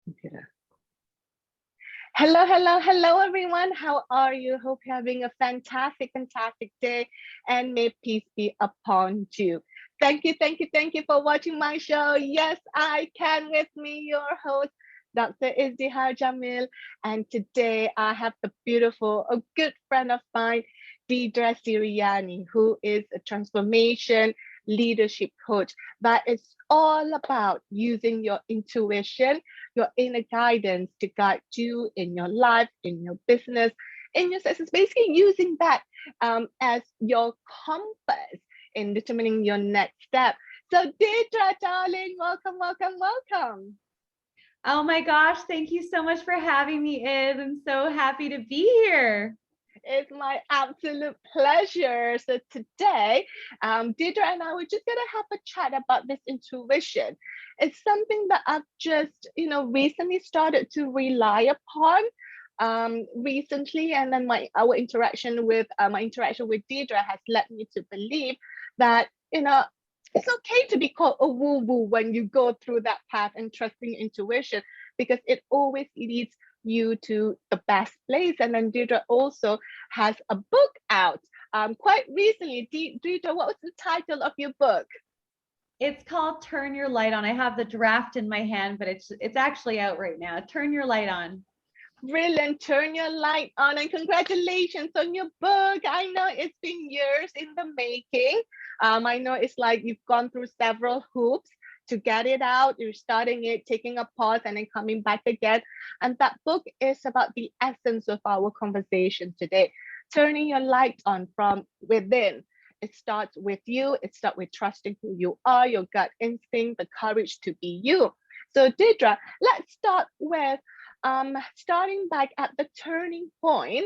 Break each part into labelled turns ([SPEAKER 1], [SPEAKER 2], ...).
[SPEAKER 1] Computer. Hello, hello, hello, everyone. How are you? Hope you're having a fantastic, fantastic day, and may peace be upon you. Thank you for watching my show. Yes, I can with me, your host, Dr. Izdihar Jamil. And today I have the beautiful, a good friend of mine, Deidre Sirianni, who is a transformation leadership coach that is all about using your intuition, your inner guidance to guide you in your life, in your business, in your success. Basically, using that as your compass in determining your next step. So, Deidre, darling, welcome, welcome, welcome.
[SPEAKER 2] Oh my gosh, thank you so much for having me, Iz. I'm so happy to be here.
[SPEAKER 1] It's my absolute pleasure. So today, Deidre and I were just gonna have a chat about this intuition. It's something that I've just, recently started to rely upon recently, and then our interaction with Deidre has led me to believe that it's okay to be called a woo-woo when you go through that path and trusting intuition, because it always leads you to the best place. And then Deidre also has a book out quite recently. Deidre, what was the title of your book?
[SPEAKER 2] It's called Turn Your Light On. I have the draft in my hand, but it's actually out right now. Turn Your Light On.
[SPEAKER 1] Brilliant. Turn Your Light On, and congratulations on your book. I know it's been years in the making. I know it's like you've gone through several hoops to get it out. You're starting it, taking a pause, and then coming back again. And that book is about the essence of our conversation today, turning your light on from within. It starts with you. It starts with trusting who you are, your gut instinct, the courage to be you. So, Deidre, let's start with starting back at the turning point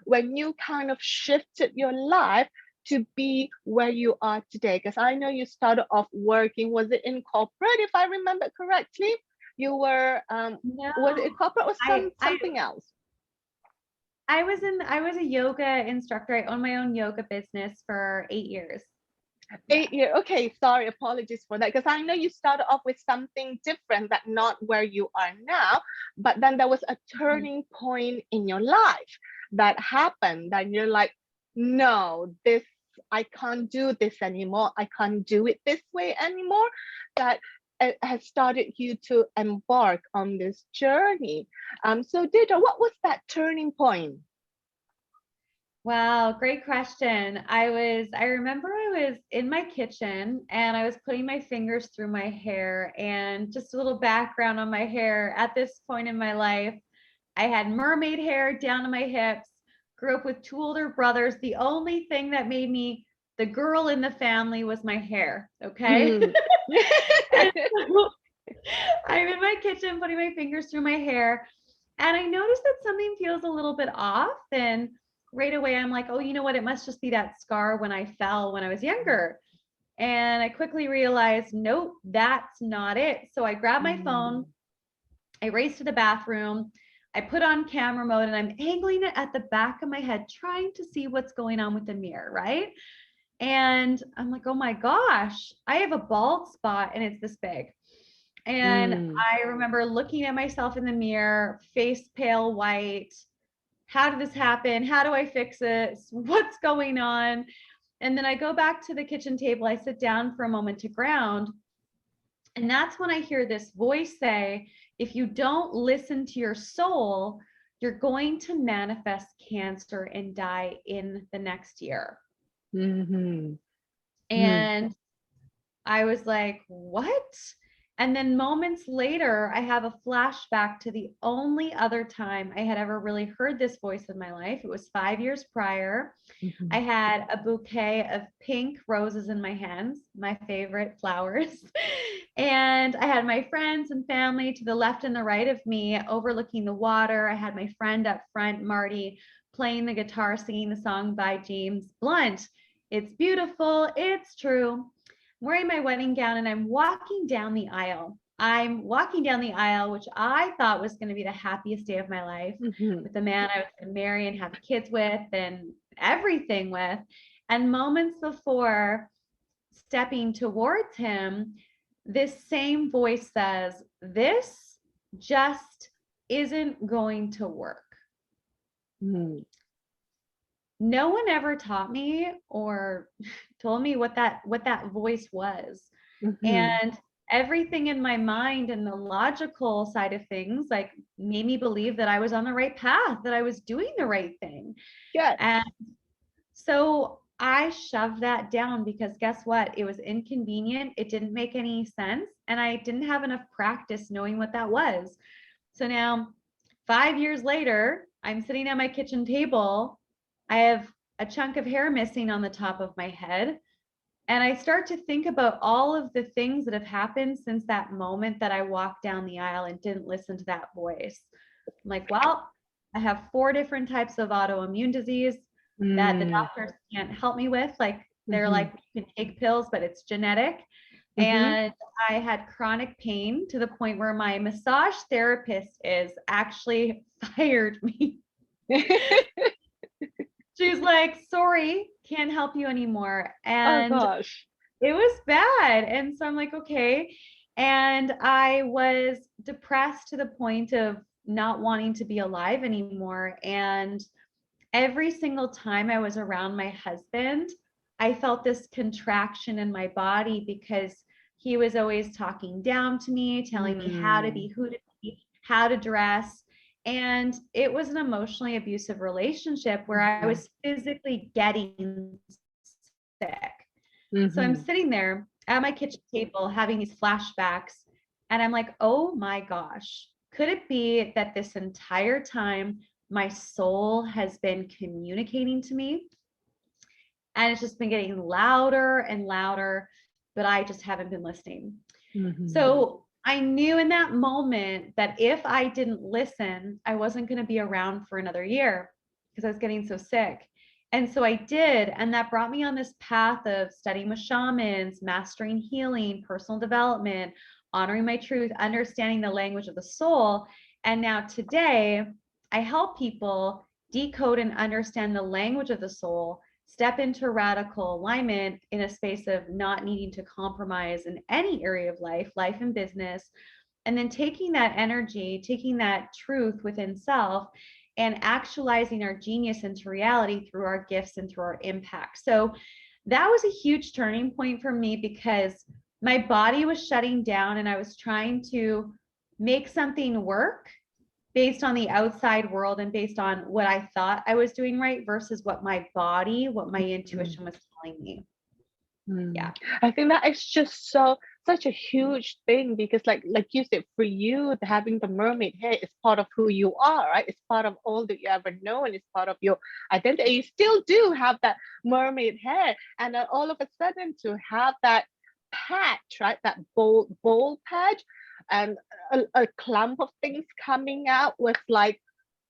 [SPEAKER 1] when you kind of shifted your life to be where you are today. Because I know you started off working, was it in corporate, if I remember correctly? You were,
[SPEAKER 2] No,
[SPEAKER 1] was it corporate or something else?
[SPEAKER 2] I was a yoga instructor. I own my own yoga business for 8 years.
[SPEAKER 1] 8 years. Okay, sorry, apologies for that. Because I know you started off with something different, that not where you are now, but then there was a turning point in your life that happened, and you're like, no, this, I can't do this anymore. I can't do it this way anymore. That it has started you to embark on this journey. So Deidre, what was that turning point?
[SPEAKER 2] Wow, great question. I remember I was in my kitchen and I was putting my fingers through my hair, and just a little background on my hair. At this point in my life, I had mermaid hair down to my hips, grew up with 2 older brothers. The only thing that made me the girl in the family was my hair. Okay.
[SPEAKER 1] Mm.
[SPEAKER 2] So I'm in my kitchen putting my fingers through my hair, and I noticed that something feels a little bit off. And right away, I'm like, oh, you know what? It must just be that scar when I fell when I was younger. And I quickly realized, nope, that's not it. So I grabbed my phone, I raced to the bathroom, I put on camera mode, and I'm angling it at the back of my head, trying to see what's going on with the mirror, right? And I'm like, oh my gosh, I have a bald spot and it's this big. And I remember looking at myself in the mirror, face pale white. How did this happen? How do I fix it? What's going on? And then I go back to the kitchen table. I sit down for a moment to ground. And that's when I hear this voice say, if you don't listen to your soul, you're going to manifest cancer and die in the next year.
[SPEAKER 1] Mm-hmm.
[SPEAKER 2] And I was like, what? And then moments later, I have a flashback to the only other time I had ever really heard this voice in my life. It was 5 years prior.
[SPEAKER 1] Mm-hmm.
[SPEAKER 2] I had a bouquet of pink roses in my hands, my favorite flowers. And I had my friends and family to the left and the right of me overlooking the water. I had my friend up front, Marty, playing the guitar, singing the song by James Blunt. It's beautiful. It's true. I'm wearing my wedding gown and I'm walking down the aisle. Which I thought was going to be the happiest day of my life, with the man I was going to marry and have kids with and everything with. And moments before stepping towards him, this same voice says, this just isn't going to work.
[SPEAKER 1] Mm.
[SPEAKER 2] No one ever taught me or told me what that voice was.
[SPEAKER 1] Mhm.
[SPEAKER 2] And everything in my mind and the logical side of things like made me believe that I was on the right path, that I was doing the right thing.
[SPEAKER 1] Yes.
[SPEAKER 2] And so I shoved that down because guess what? It was inconvenient. It didn't make any sense. And I didn't have enough practice knowing what that was. So now, 5 years later, I'm sitting at my kitchen table. I have a chunk of hair missing on the top of my head. And I start to think about all of the things that have happened since that moment that I walked down the aisle and didn't listen to that voice. I'm like, well, I have 4 different types of autoimmune disease that the
[SPEAKER 1] Mm.
[SPEAKER 2] doctors can't help me with. Like, they're
[SPEAKER 1] Mhm.
[SPEAKER 2] like, you can take pills, but it's genetic.
[SPEAKER 1] Mhm.
[SPEAKER 2] And I had chronic pain to the point where my massage therapist is actually fired me. She's like, sorry, can't help you anymore.
[SPEAKER 1] Oh
[SPEAKER 2] And
[SPEAKER 1] gosh.
[SPEAKER 2] it was bad. And so I'm like, okay. And I was depressed to the point of not wanting to be alive anymore. And every single time I was around my husband, I felt this contraction in my body because he was always talking down to me, telling me how to
[SPEAKER 1] Mm.
[SPEAKER 2] be, who to be, how to dress. And it was an emotionally abusive relationship where I
[SPEAKER 1] Mhm.
[SPEAKER 2] was physically getting sick. So I'm
[SPEAKER 1] Mhm.
[SPEAKER 2] sitting there at my kitchen table having these flashbacks, and I'm like, oh my gosh, could it be that this entire time my soul has been communicating to me? And it's just been getting louder and louder, but I just haven't been listening.
[SPEAKER 1] Mhm.
[SPEAKER 2] So I knew in that moment that if I didn't listen, I wasn't going to be around for another year because I was getting so sick. And so I did. And that brought me on this path of studying with shamans, mastering healing, personal development, honoring my truth, understanding the language of the soul. And now today, I help people decode and understand the language of the soul, step into radical alignment in a space of not needing to compromise in any area of life, life and business, and then taking that energy, taking that truth within self and actualizing our genius into reality through our gifts and through our impact. So that was a huge turning point for me because my body was shutting down and I was trying to make something work based on the outside world and based on what I thought I was doing right versus what my body, what my
[SPEAKER 1] Mm.
[SPEAKER 2] intuition was telling me.
[SPEAKER 1] Mm.
[SPEAKER 2] Yeah.
[SPEAKER 1] I think that is just such a huge thing because like you said, for you, having the mermaid hair is part of who you are, right? It's part of all that you ever known. It's part of your identity. You still do have that mermaid hair, and then all of a sudden to have that patch, right? That bold patch, and a clump of things coming out was like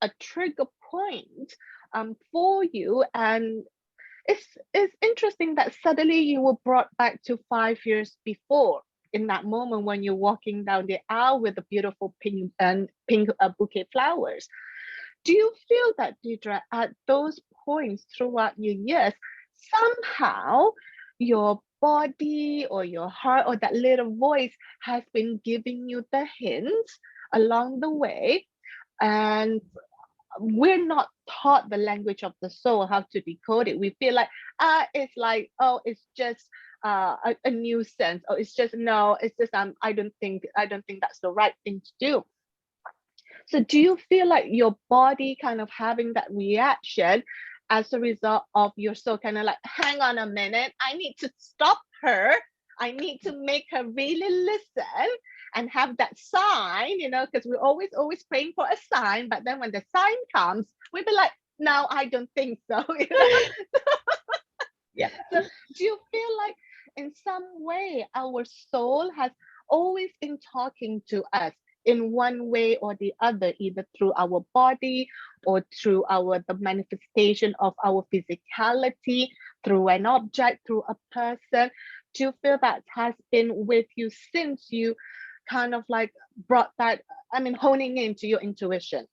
[SPEAKER 1] a trigger point for you. And it's interesting that suddenly you were brought back to 5 years before, in that moment when you're walking down the aisle with the beautiful pink bouquet flowers. Do you feel that, Deidre, at those points throughout your years, somehow your body or your heart or that little voice has been giving you the hints along the way, and we're not taught the language of the soul, how to decode it? We feel like it's like, oh, it's just a nuisance, or it's just, no, it's just I don't think that's the right thing to do. So do you feel like your body kind of having that reaction as a result of your soul kind of like, hang on a minute, I need to stop her, I need to make her really listen and have that sign, because we're always praying for a sign, but then when the sign comes, we'll be like, no, I don't think so.
[SPEAKER 2] Yeah.
[SPEAKER 1] So do you feel like in some way our soul has always been talking to us in one way or the other, either through our body or through the manifestation of our physicality, through an object, through a person? Do you feel that has been with you since you kind of like brought that, honing into your intuition?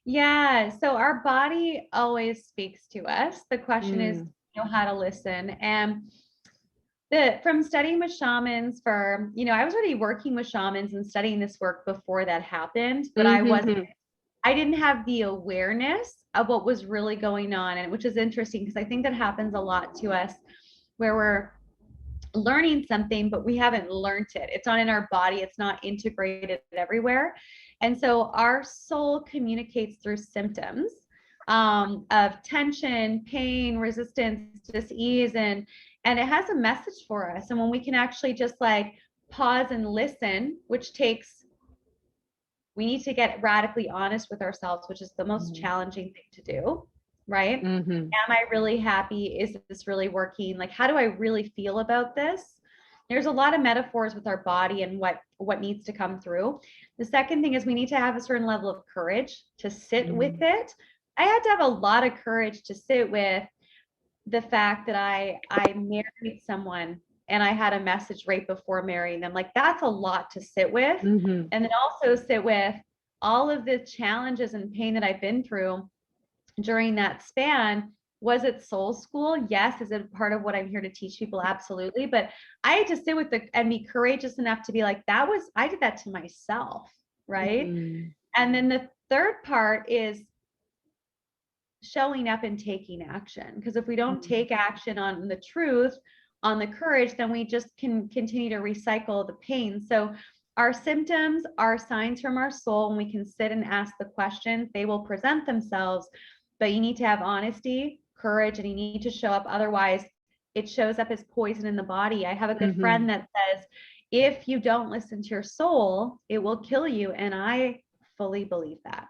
[SPEAKER 2] Yeah. So our body always speaks to us. The question is,
[SPEAKER 1] Mm.
[SPEAKER 2] know how to listen. And From studying with shamans for, I was already working with shamans and studying this work before that happened, but I didn't have the awareness of what was really going on. And which is interesting because I think that happens a lot to us where we're learning something, but we haven't learned it. It's not in our body. It's not integrated everywhere. And so our soul communicates through symptoms of tension, pain, resistance, dis-ease, and it has a message for us. And when we can actually just like pause and listen, which takes, we need to get radically honest with ourselves, which is the most challenging thing to do, right? Am I really happy? Is this really working? Like, how do I really feel about this? There's a lot of metaphors with our body and what needs to come through. The second thing is we need to have a certain level of courage to sit with it. I had to have a lot of courage to sit with the fact that I married someone and I had a message right before marrying them. Like, that's a lot to sit with. And then also sit with all of the challenges and pain that I've been through during that span. Was it soul school? Yes. Is it part of what I'm here to teach people? Absolutely. But I had to sit with and be courageous enough to be like, I did that to myself. Right. And then the third part is showing up and taking action. Because if we don't take action on the truth, on the courage, then we just can continue to recycle the pain. So our symptoms are signs from our soul, and we can sit and ask the questions. They will present themselves, but you need to have honesty, courage, and you need to show up. Otherwise, it shows up as poison in the body. I have a good friend that says, if you don't listen to your soul, it will kill you. And I fully believe that.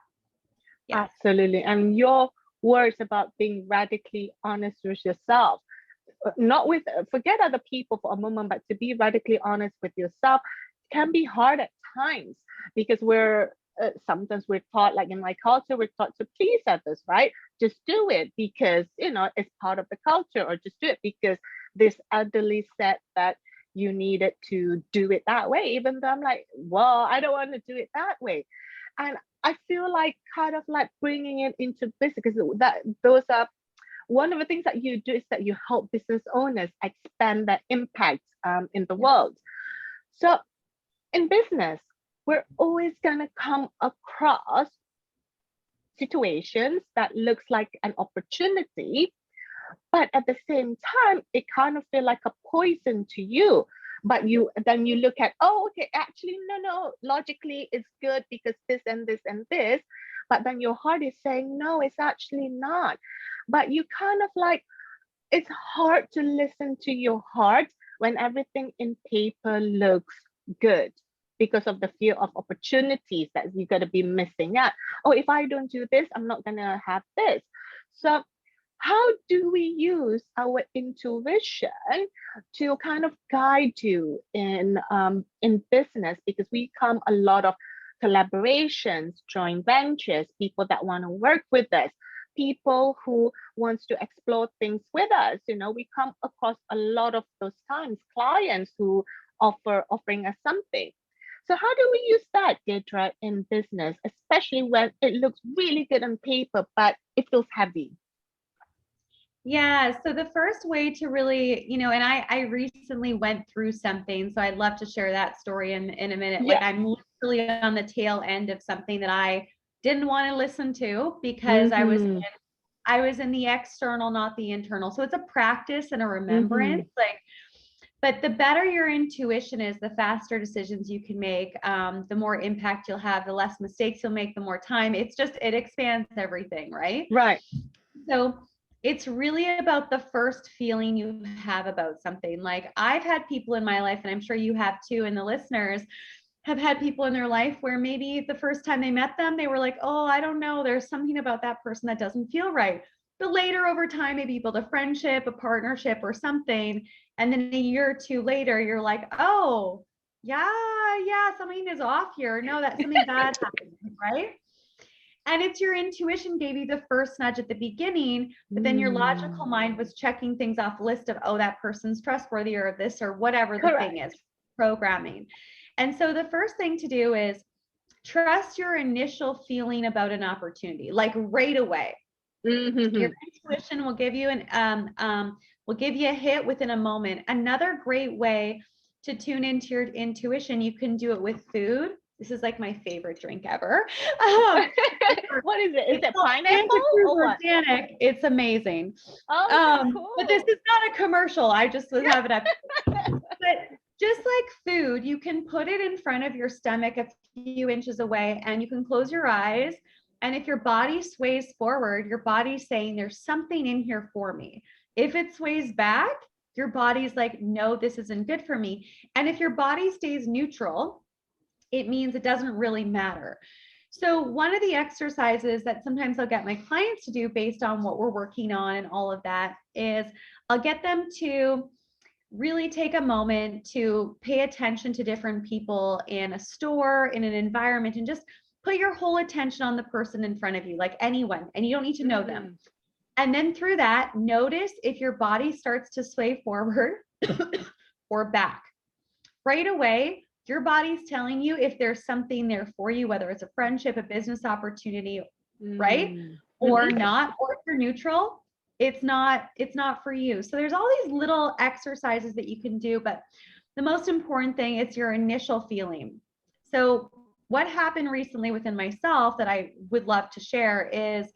[SPEAKER 1] Yes. Absolutely. And your words about being radically honest with yourself, not with, forget other people for a moment, but to be radically honest with yourself can be hard at times because sometimes we're taught, like in my culture, we're taught to please others, right? Just do it because, it's part of the culture, or just do it because this elderly said that you needed to do it that way, even though I'm like, well, I don't want to do it that way. And I feel like kind of like bringing it into business, because those are one of the things that you do is that you help business owners expand their impact in the world. So in business, we're always going to come across situations that looks like an opportunity, but at the same time, it kind of feel like a poison to you. But then you look at, oh, okay, actually, no, logically it's good because this and this and this. But then your heart is saying, no, it's actually not. But you kind of like, it's hard to listen to your heart when everything in paper looks good because of the fear of opportunities that you're going to be missing out. Oh, if I don't do this, I'm not going to have this. So how do we use our intuition to kind of guide you in business? Because we come a lot of collaborations, joint ventures, people that want to work with us, people who wants to explore things with us. We come across a lot of those times, clients who offering us something. So how do we use that, Deidre, in business, especially when it looks really good on paper, but it feels heavy?
[SPEAKER 2] Yeah. So the first way to really, and I recently went through something, so I'd love to share that story in a minute.
[SPEAKER 1] Yeah.
[SPEAKER 2] Like, I'm literally on the tail end of something that I didn't want to listen to because I was in the external, not the internal. So it's a practice and a remembrance. But the better your intuition is, the faster decisions you can make, the more impact you'll have, the less mistakes you'll make, the more time. It expands everything, right?
[SPEAKER 1] Right.
[SPEAKER 2] So it's really about the first feeling you have about something. Like, I've had people in my life, and I'm sure you have too, and the listeners have had people in their life where maybe the first time they met them, they were like, oh, I don't know, there's something about that person that doesn't feel right. But later, over time, maybe you build a friendship, a partnership, or something. And then a year or two later, you're like, oh, yeah, something is off here. No, that something bad happened, right? And it's your intuition gave you the first nudge at the beginning, but then your logical mind was checking things off the list of, oh, that person's trustworthy, or this, or whatever the thing is, programming. And so the first thing to do is trust your initial feeling about an opportunity, like right away. Your intuition will give you will give you a hit within a moment. Another great way to tune into your intuition, you can do it with food. This is like my favorite drink ever.
[SPEAKER 1] What is it? Is it pineapple or what?
[SPEAKER 2] Organic. It's amazing.
[SPEAKER 1] Oh, cool.
[SPEAKER 2] But this is not a commercial. I just was having a. But just like food, you can put it in front of your stomach a few inches away, and you can close your eyes. And if your body sways forward, your body's saying there's something in here for me. If it sways back, your body's like, no, this isn't good for me. And if your body stays neutral, it means it doesn't really matter. So one of the exercises that sometimes I'll get my clients to do based on what we're working on and all of that is I'll get them to really take a moment to pay attention to different people in a store, in an environment, and just put your whole attention on the person in front of you, like anyone, and you don't need to know them. And then through that, notice if your body starts to sway forward or back. Right away, your body's telling you if there's something there for you, whether it's a friendship, a business opportunity, right? Or not, or if you're neutral, it's not for you. So there's all these little exercises that you can do, but the most important thing is your initial feeling. So what happened recently within myself that I would love to share is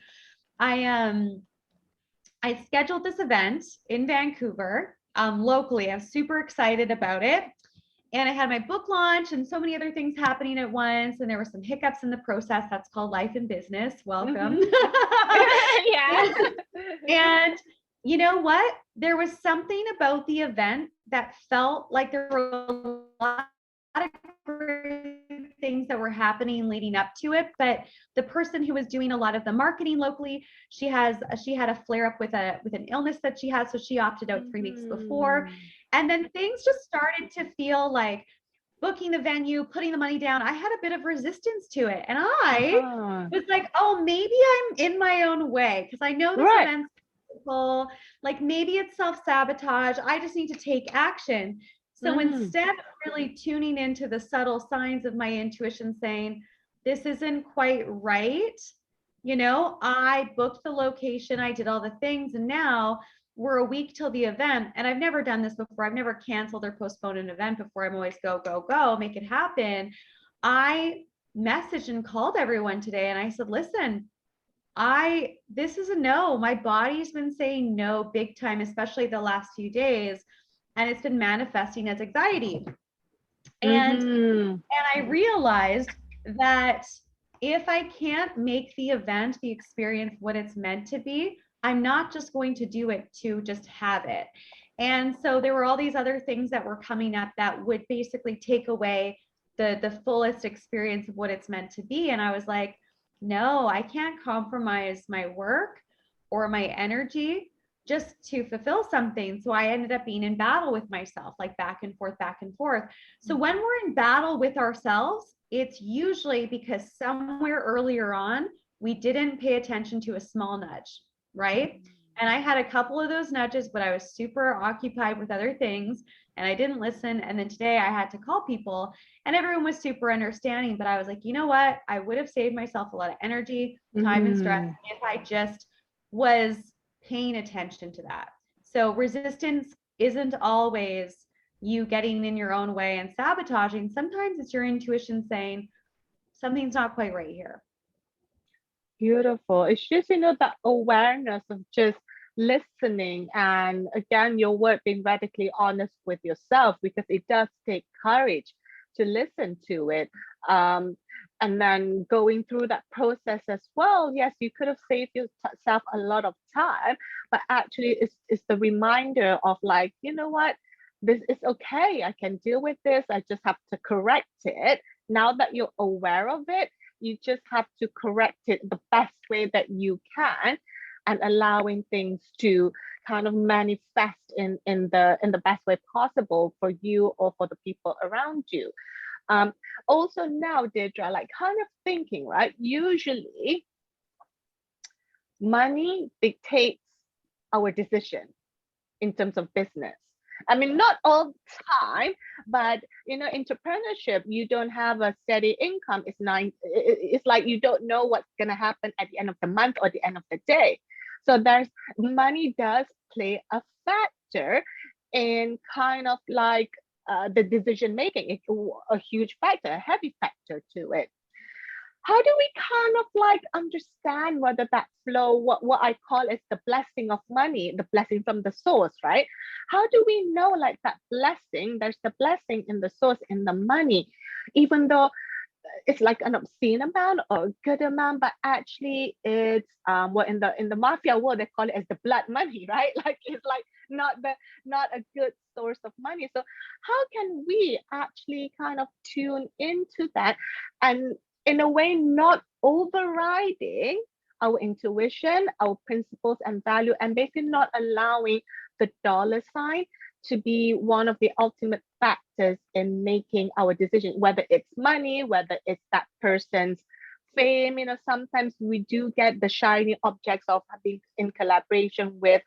[SPEAKER 2] I scheduled this event in Vancouver, locally. I was super excited about it. And I had my book launch and so many other things happening at once. And there were some hiccups in the process. That's called life and business. Welcome.
[SPEAKER 1] Yeah.
[SPEAKER 2] And you know what? There was something about the event that felt like there were a lot of great things that were happening leading up to it. But the person who was doing a lot of the marketing locally, she had a flare up with an illness that she had. So she opted out 3 weeks before. And then things just started to feel like booking the venue, putting the money down. I had a bit of resistance to it. And I was like, oh, maybe I'm in my own way. Because I know this event's people, like maybe it's self-sabotage. I just need to take action. So instead of really tuning into the subtle signs of my intuition saying, this isn't quite right, you know, I booked the location, I did all the things, and now we're a week till the event. And I've never done this before. I've never canceled or postponed an event before. I'm always go, go, go, make it happen. I messaged and called everyone today and I said, listen, this is a no. My body's been saying no big time, especially the last few days. And it's been manifesting as anxiety. And I realized that if I can't make the event, the experience, what it's meant to be, I'm not just going to do it to just have it. And so there were all these other things that were coming up that would basically take away the fullest experience of what it's meant to be. And I was like, no, I can't compromise my work or my energy just to fulfill something. So I ended up being in battle with myself, like back and forth, back and forth. So when we're in battle with ourselves, it's usually because somewhere earlier on, we didn't pay attention to a small nudge, right? And I had a couple of those nudges, but I was super occupied with other things and I didn't listen. And then today I had to call people and everyone was super understanding, but I was like, you know what? I would have saved myself a lot of energy, time, and stress if I just was paying attention to that. So resistance isn't always you getting in your own way and sabotaging. Sometimes it's your intuition saying something's not quite right here.
[SPEAKER 1] Beautiful. It's just, that awareness of just listening. And again, your word being radically honest with yourself, because it does take courage to listen to it. And then going through that process as well. Yes, you could have saved yourself a lot of time, but actually it's the reminder of like, you know what, this is okay. I can deal with this. I just have to correct it. Now that you're aware of it, you just have to correct it the best way that you can, and allowing things to kind of manifest in the best way possible for you or for the people around you. Also now, Deidre, like kind of thinking, right? Usually money dictates our decision in terms of business. I mean, not all the time, but entrepreneurship, you don't have a steady income. It's like you don't know what's gonna happen at the end of the month or the end of the day. So money does play a factor. factor in kind of like the decision making. It's a huge factor, a heavy factor to it. How do we kind of like understand whether that flow, what I call is the blessing of money, the blessing from the source, right? How do we know like that blessing, there's the blessing in the source, in the money, even though it's like an obscene amount or a good amount, but actually it's well, in the mafia world they call it as the blood money, right? Like it's like not a good source of money. So how can we actually kind of tune into that and in a way not overriding our intuition, our principles and value, and basically not allowing the dollar sign to be one of the ultimate factors in making our decision, whether it's money, whether it's that person's fame. You know, sometimes we do get the shiny objects of being in collaboration with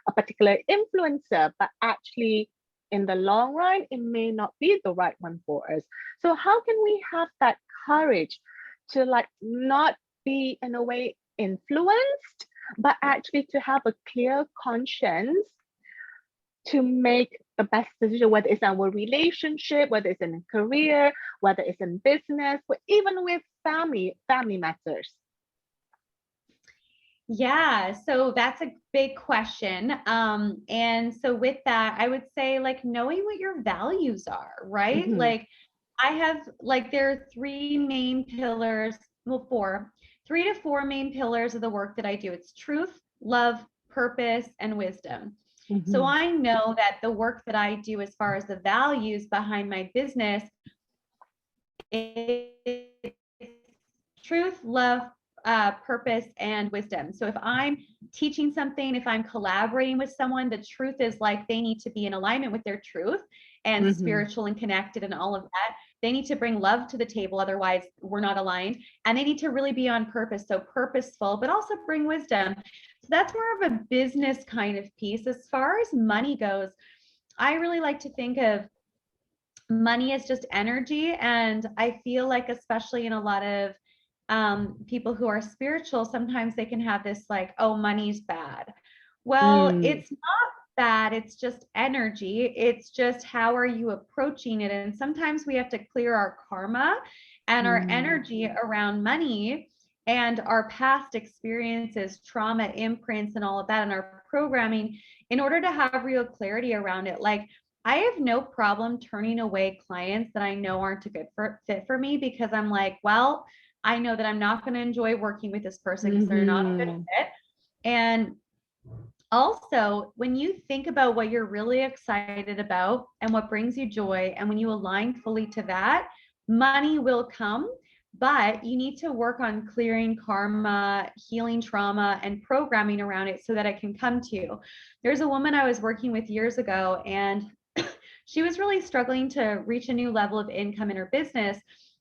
[SPEAKER 1] a particular influencer, but actually in the long run, it may not be the right one for us. So how can we have that courage to like not be in a way influenced, but actually to have a clear conscience to make the best decision, whether it's our relationship, whether it's in a career, whether it's in business, or even with family matters?
[SPEAKER 2] Yeah, so that's a big question. And so with that, I would say like knowing what your values are, right?
[SPEAKER 1] Mm-hmm.
[SPEAKER 2] Like I have like there are three main pillars, well, four, 3 to 4 main pillars of the work that I do. It's truth, love, purpose, and wisdom. So
[SPEAKER 1] Mm-hmm.
[SPEAKER 2] I know that the work that I do as far as the values behind my business is truth, love, purpose, and wisdom. So if I'm teaching something, if I'm collaborating with someone, the truth is like they need to be in alignment with their truth and
[SPEAKER 1] Mm-hmm.
[SPEAKER 2] spiritual and connected and all of that. They need to bring love to the table. Otherwise, we're not aligned. And they need to really be on purpose. So purposeful, but also bring wisdom. So that's more of a business kind of piece. As far as money goes, I really like to think of money as just energy. And I feel like, especially in a lot of people who are spiritual, sometimes they can have this like, oh, money's bad. Well, it's not bad. It's just energy. It's just how are you approaching it? And sometimes we have to clear our karma and our energy around money and our past experiences, trauma, imprints, and all of that, and our programming in order to have real clarity around it. Like, I have no problem turning away clients that I know aren't a good fit for me, because I'm like, well, I know that I'm not going to enjoy working with this person because they're not a good fit. And also, when you think about what you're really excited about and what brings you joy, and when you align fully to that, money will come. But you need to work on clearing karma, healing trauma, and programming around it so that it can come to you. There's a woman I was working with years ago, and she was really struggling to reach a new level of income in her business.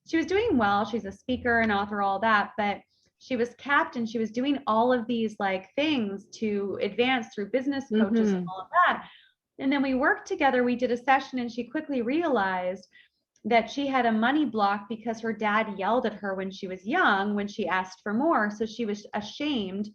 [SPEAKER 2] She was doing well. She's a speaker and author, all that, but she was capped, and she was doing all of these like things to advance through business coaches and all of that. And then we worked together, we did a session, and she quickly realized that she had a money block because her dad yelled at her when she was young, when she asked for more. So she was shamed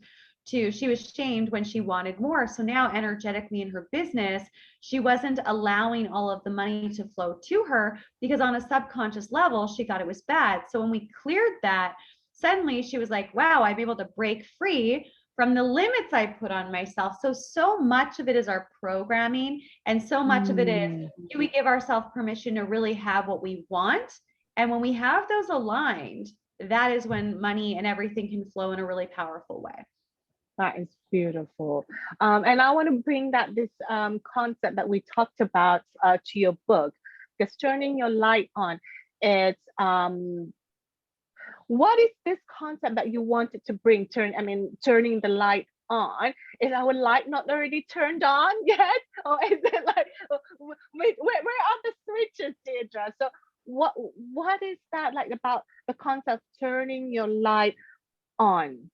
[SPEAKER 2] when she wanted more. So now energetically in her business, she wasn't allowing all of the money to flow to her because on a subconscious level, she thought it was bad. So when we cleared that, suddenly she was like, wow, I'm able to break free from the limits I put on myself. So much of it is our programming, and so much of it is, do we give ourselves permission to really have what we want? And when we have those aligned, that is when money and everything can flow in a really powerful way.
[SPEAKER 1] That is beautiful. And I want to bring this concept that we talked about to your book, because turning your light on, it's what is this concept that you wanted to bring? Turning the light on. Is our light not already turned on yet? Or is it like, where are the switches, Deidre? So what is that like about the concept of turning your light on?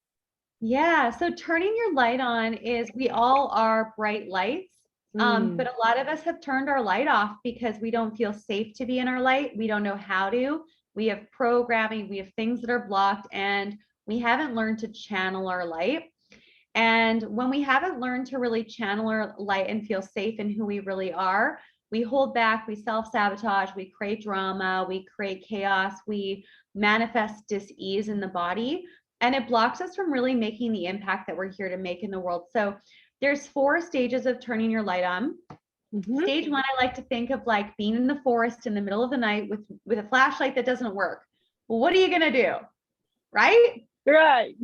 [SPEAKER 2] Yeah, so turning your light on is, we all are bright lights, but a lot of us have turned our light off because we don't feel safe to be in our light. We don't know how to. We have programming, we have things that are blocked, and we haven't learned to channel our light. And when we haven't learned to really channel our light and feel safe in who we really are, we hold back, we self-sabotage, we create drama, we create chaos, we manifest dis-ease in the body, and it blocks us from really making the impact that we're here to make in the world. So there's 4 stages of turning your light on. Stage 1, I like to think of like being in the forest in the middle of the night with a flashlight that doesn't work. Well, what are you going to do? Right?
[SPEAKER 1] Right.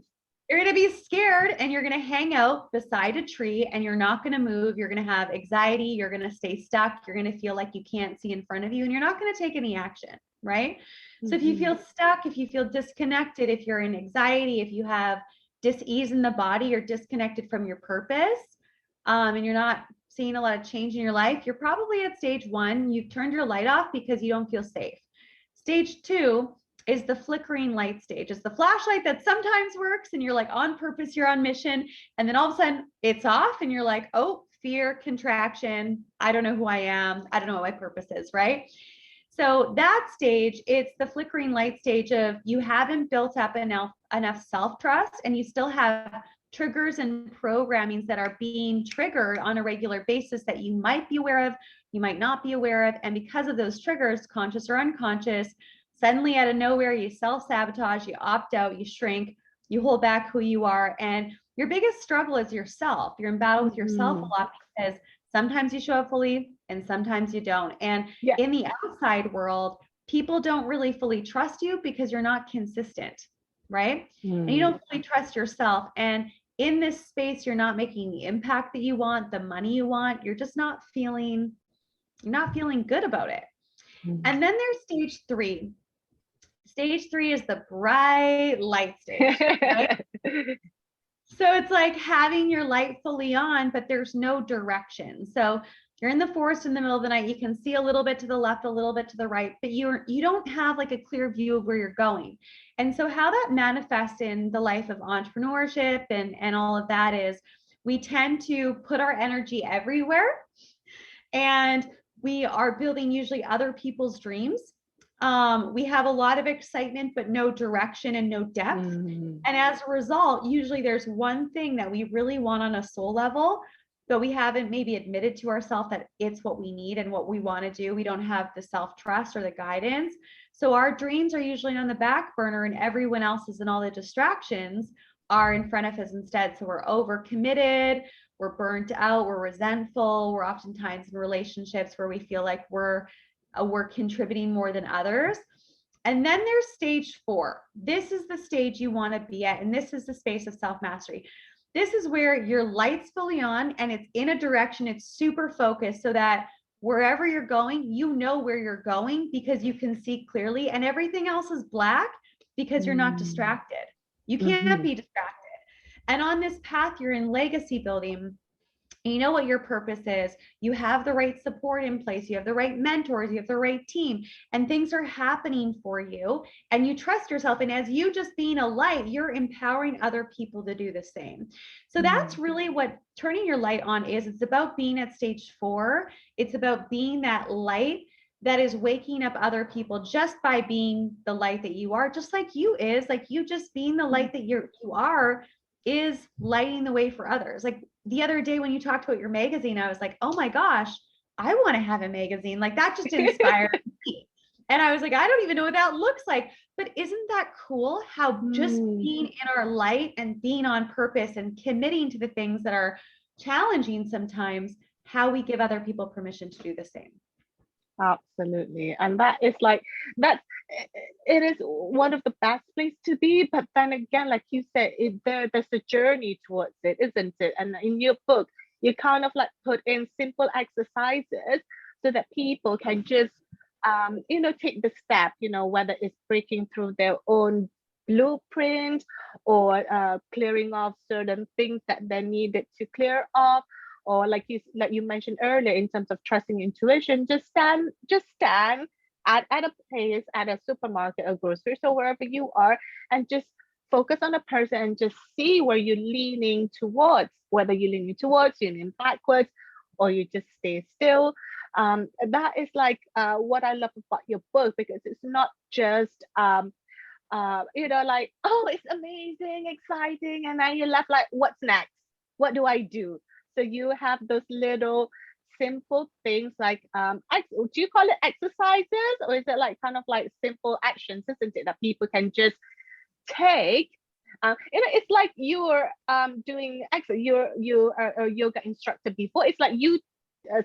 [SPEAKER 2] You're going to be scared and you're going to hang out beside a tree and you're not going to move. You're going to have anxiety. You're going to stay stuck. You're going to feel like you can't see in front of you and you're not going to take any action. Right? So if you feel stuck, if you feel disconnected, if you're in anxiety, if you have dis-ease in the body, you're disconnected from your purpose, and you're not seeing a lot of change in your life, you're probably at stage 1. You've turned your light off because you don't feel safe. Stage 2 is the flickering light stage. It's the flashlight that sometimes works and you're like on purpose, you're on mission. And then all of a sudden it's off and you're like, oh, fear, contraction. I don't know who I am. I don't know what my purpose is, right? So that stage, it's the flickering light stage of you haven't built up enough self-trust and you still have triggers and programmings that are being triggered on a regular basis that you might be aware of, you might not be aware of. And because of those triggers, conscious or unconscious, suddenly out of nowhere, you self-sabotage, you opt out, you shrink, you hold back who you are. And your biggest struggle is yourself. You're in battle with yourself a lot because sometimes you show up fully and sometimes you don't. And in the outside world, people don't really fully trust you because you're not consistent, right? And you don't fully trust yourself. And in this space, you're not making the impact that you want, the money you want. You're just not feeling good about it. And then there's stage 3. Stage 3 is the bright light stage. Right? So it's like having your light fully on, but there's no direction. So you're in the forest in the middle of the night. You can see a little bit to the left, a little bit to the right, but you don't have like a clear view of where you're going. And so how that manifests in the life of entrepreneurship and all of that is we tend to put our energy everywhere and we are building usually other people's dreams. We have a lot of excitement, but no direction and no depth. And as a result, usually there's one thing that we really want on a soul level, but we haven't maybe admitted to ourselves that it's what we need and what we want to do. We don't have the self-trust or the guidance. So our dreams are usually on the back burner and everyone else's and all the distractions are in front of us instead. So we're overcommitted, we're burnt out, we're resentful, we're oftentimes in relationships where we feel like we're contributing more than others. And then there's stage 4. This is the stage you want to be at. And this is the space of self-mastery. This is where your light's fully on and it's in a direction, it's super focused so that wherever you're going, you know where you're going because you can see clearly and everything else is black because you're not distracted. You can't be distracted. And on this path, you're in legacy building. You know what your purpose is. You have the right support in place. You have the right mentors. You have the right team and things are happening for you and you trust yourself. And as you just being a light, you're empowering other people to do the same. So that's really what turning your light on is. It's about being at stage 4. It's about being that light that is waking up other people just by being the light that you are, just like you is, like you just being the light that you are is lighting the way for others. Like the other day when you talked about your magazine, I was like, oh my gosh, I want to have a magazine. Like that just inspired me. And I was like, I don't even know what that looks like. But isn't that cool how just being in our light and being on purpose and committing to the things that are challenging sometimes, how we give other people permission to do the same.
[SPEAKER 1] Absolutely. And that is like, it is one of the best places to be. But then again, like you said, there's a journey towards it, isn't it? And in your book, you kind of like put in simple exercises so that people can just, take the step, whether it's breaking through their own blueprint or clearing off certain things that they needed to clear off. Or like you mentioned earlier, in terms of trusting intuition, just stand at a place, at a supermarket, a grocery store, wherever you are, and just focus on a person and just see where you're leaning towards, whether you're leaning towards, you're leaning backwards, or you just stay still. That is like what I love about your book, because it's not just like, oh, it's amazing, exciting, and then you're left like, what's next? What do I do? So you have those little simple things like, do you call it exercises, or is it like kind of like simple actions, isn't it, that people can just take? It's like you're doing exercise. You're a yoga instructor before. It's like you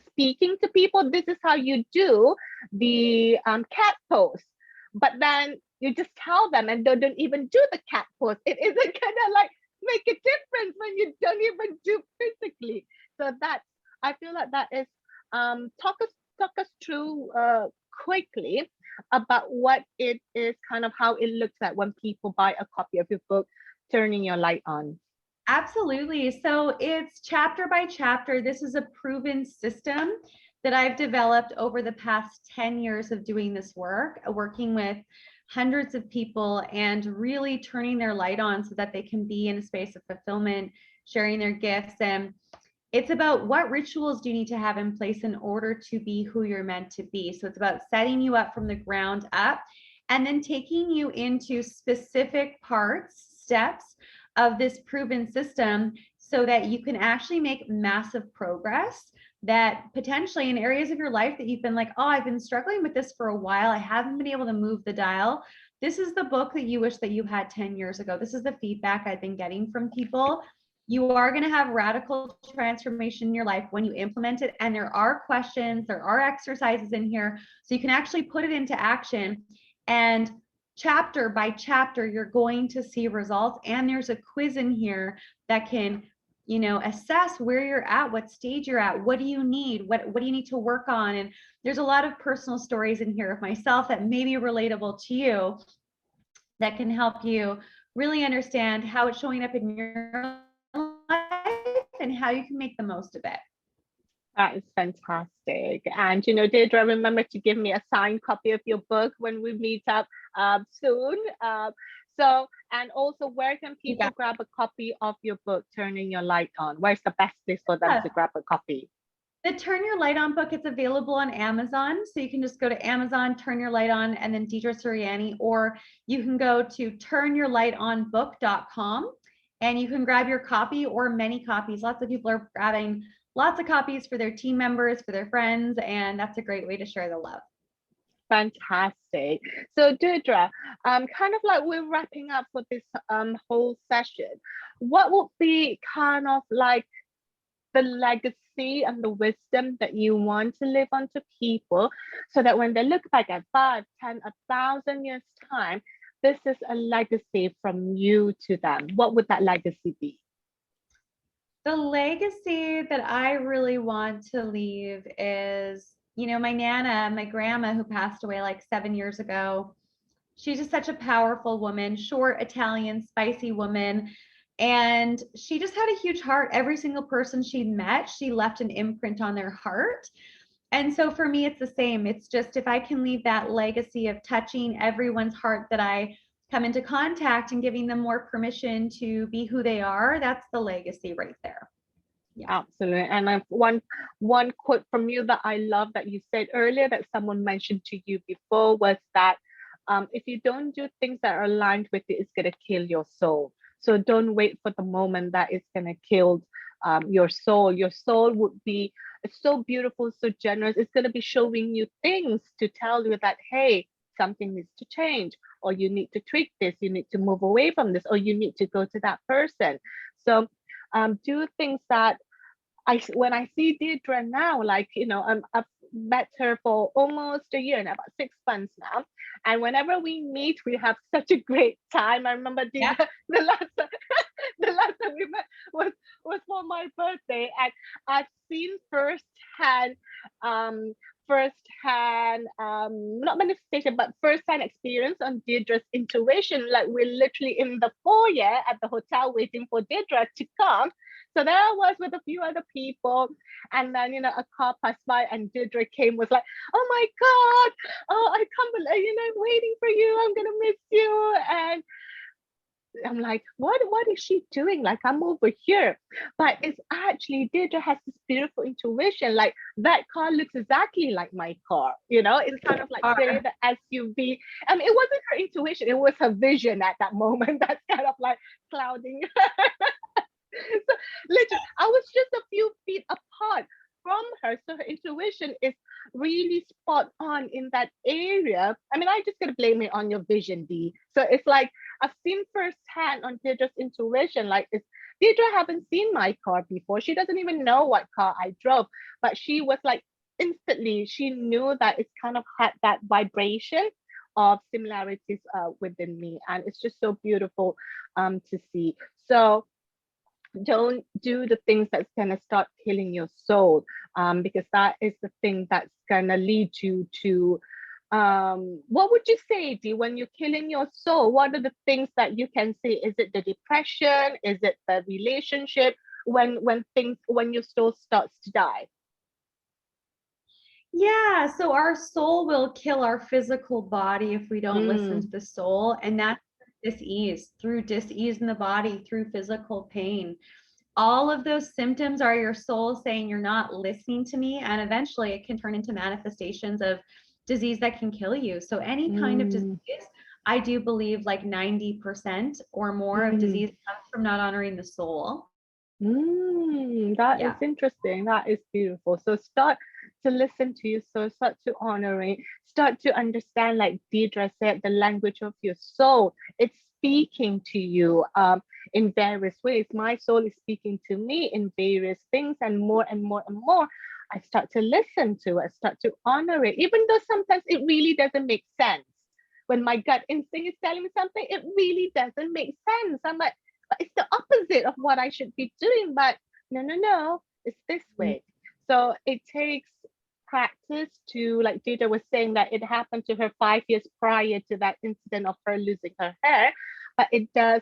[SPEAKER 1] speaking to people. This is how you do the cat pose, but then you just tell them, and they don't even do the cat pose. It isn't gonna like make a difference when you don't even do physically. So that's, I feel like that is talk us through quickly about what it is, kind of how it looks like when people buy a copy of your book, Turning Your Light On.
[SPEAKER 2] Absolutely. So it's chapter by chapter. This is a proven system that I've developed over the past 10 years of doing this work, working with hundreds of people and really turning their light on so that they can be in a space of fulfillment, sharing their gifts. And it's about what rituals do you need to have in place in order to be who you're meant to be. So it's about setting you up from the ground up and then taking you into specific parts, steps of this proven system so that you can actually make massive progress, that potentially in areas of your life that you've been like, oh, I've been struggling with this for a while, I haven't been able to move the dial. This is the book that you wish that you had 10 years ago. This is the feedback I've been getting from people. You are going to have radical transformation in your life when you implement it. And there are questions, there are exercises in here, so you can actually put it into action. And chapter by chapter, you're going to see results. And there's a quiz in here that can, assess where you're at, what stage you're at, what do you need, what do you need to work on. And there's a lot of personal stories in here of myself that may be relatable to you, that can help you really understand how it's showing up in your life and how you can make the most of it.
[SPEAKER 1] That is fantastic. And Deidre, remember to give me a signed copy of your book when we meet up soon. And also, where can people grab a copy of your book, Turning Your Light On? Where's the best place for them to grab a copy?
[SPEAKER 2] The Turn Your Light On book, it's available on Amazon. So you can just go to Amazon, Turn Your Light On, and then Deidre Sirianni, or you can go to turnyourlightonbook.com and you can grab your copy or many copies. Lots of people are grabbing lots of copies for their team members, for their friends, and that's a great way to share the love.
[SPEAKER 1] Fantastic. So Deidre, kind of like we're wrapping up for this whole session, what would be kind of like the legacy and the wisdom that you want to live on to people, so that when they look back at 5, 10, 1,000 years time, this is a legacy from you to them? What would that legacy be?
[SPEAKER 2] The legacy that I really want to leave is, my Nana, my grandma, who passed away like 7 years ago. She's just such a powerful woman, short, Italian, spicy woman. And she just had a huge heart. Every single person she met, she left an imprint on their heart. And so for me, it's the same. It's just, if I can leave that legacy of touching everyone's heart that I come into contact and giving them more permission to be who they are, that's the legacy right there.
[SPEAKER 1] Yeah. Absolutely. And I've one quote from you that I love that you said earlier, that someone mentioned to you before, was that if you don't do things that are aligned with it, it's going to kill your soul. So don't wait for the moment that it's going to kill your soul. Your soul would be so beautiful, so generous. It's going to be showing you things to tell you that, hey, something needs to change, or you need to tweak this, you need to move away from this, or you need to go to that person. So do things that when I see Deidre now, like, I've met her for almost a year and about 6 months now. And whenever we meet, we have such a great time. I remember Deidre, the last time we met was for my birthday. And I've seen firsthand, not manifestation, but firsthand experience on Deidre's intuition. Like, we're literally in the foyer at the hotel waiting for Deidre to come. So there I was with a few other people, and then a car passed by and Deidre came, was like, oh my God, oh, I can't believe, I'm waiting for you, I'm gonna miss you. And I'm like, what is she doing? Like, I'm over here. But it's actually, Deirdre has this beautiful intuition. Like, that car looks exactly like my car. You know, it's kind of like creating the SUV. I mean, it wasn't her intuition, it was her vision at that moment that's kind of like clouding. So literally, I was just a few feet apart from her. So her intuition is really spot on in that area. I mean, I just gotta blame it on your vision, D. So it's like I've seen firsthand on Deirdre's intuition. Like, it's Deirdre haven't seen my car before. She doesn't even know what car I drove, but she was like instantly, she knew that it's kind of had that vibration of similarities within me, and it's just so beautiful to see. So don't do the things that's going to start killing your soul, because that is the thing that's going to lead you to what would you say, Dee, when you're killing your soul? What are the things that you can say? Is it the depression? Is it the relationship? When your soul starts to die?
[SPEAKER 2] Yeah, so our soul will kill our physical body if we don't listen to
[SPEAKER 1] Mm,
[SPEAKER 2] the soul, and that's dis-ease in the body, through physical pain. All of those symptoms are your soul saying you're not listening to me, and eventually it can turn into manifestations of disease that can kill you. So any kind of disease,
[SPEAKER 1] mm,
[SPEAKER 2] I do believe like 90% or more of
[SPEAKER 1] mm.
[SPEAKER 2] disease comes from not honoring the soul.
[SPEAKER 1] That is
[SPEAKER 2] Yeah.
[SPEAKER 1] interesting. That is beautiful. So start to listen to your soul, start to honor it, start to understand, like Deidre said, the language of your soul. It's speaking to you in various ways. My soul is speaking to me in various things, and more and more and more. I start to listen to it, start to honor it, even though sometimes it really doesn't make sense. When my gut instinct is telling me something, it really doesn't make sense. I'm like, but it's the opposite of what I should be doing. But no, no, no, it's this way. So it takes practice to, like Jada was saying, that it happened to her 5 years prior to that incident of her losing her hair. But it does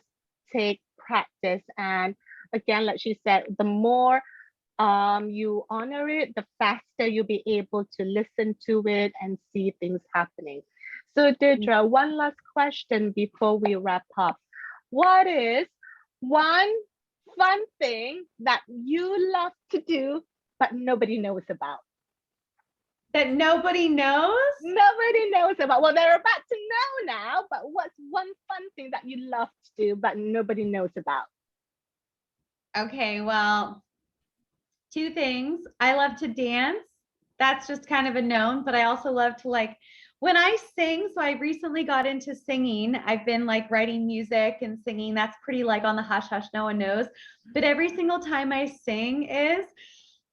[SPEAKER 1] take practice. And again, like she said, the more you honor it, the faster you'll be able to listen to it and see things happening. So, Deirdre, one last question before we wrap up. What is one fun thing that you love to do but nobody knows about?
[SPEAKER 2] That nobody knows?
[SPEAKER 1] Nobody knows about. Well, they're about to know now, but what's one fun thing that you love to do but nobody knows about?
[SPEAKER 2] Okay, well, two things. I love to dance. That's just kind of a known, but I also love to like when I sing. So I recently got into singing. I've been like writing music and singing. That's pretty like on the hush hush, no one knows. But every single time I sing is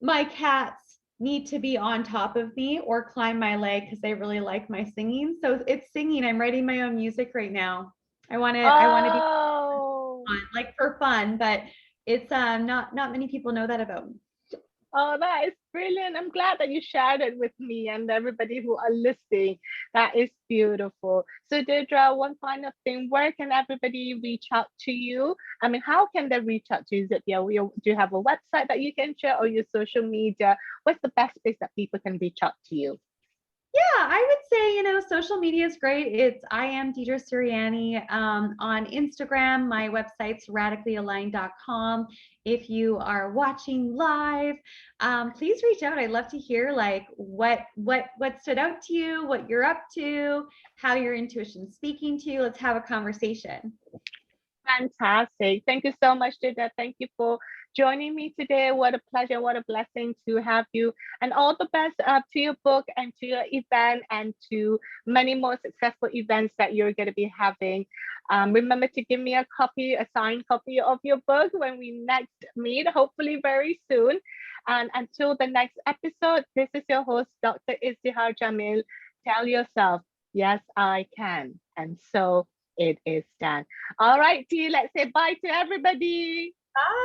[SPEAKER 2] my cats need to be on top of me or climb my leg because they really like my singing. So it's singing. I'm writing my own music right now. I want to be
[SPEAKER 1] Oh,
[SPEAKER 2] fun, like for fun, but it's not many people know that about me.
[SPEAKER 1] oh, that is brilliant. I'm glad that you shared it with me and everybody who are listening. That is beautiful. So, Deirdre, one final thing, where can everybody reach out to you? I mean, how can they reach out to you? Is it, yeah, do you have a website that you can share, or your social media? What's the best place that people can reach out to you?
[SPEAKER 2] Yeah, I would say, social media is great. I am Deidre Sirianni on Instagram. My website's radicallyaligned.com. If you are watching live, please reach out. I'd love to hear like what stood out to you, what you're up to, how your intuition's speaking to you. Let's have a conversation.
[SPEAKER 1] Fantastic. Thank you so much, Jada. Thank you for joining me today. What a pleasure, what a blessing to have you. And all the best to your book and to your event and to many more successful events that you're going to be having. Remember to give me a copy, a signed copy of your book when we next meet, hopefully very soon. And until the next episode, this is your host, Dr. Izdihar Jamil. Tell yourself, yes, I can. And so it is done. All right, T, let's say bye to everybody.
[SPEAKER 2] Bye.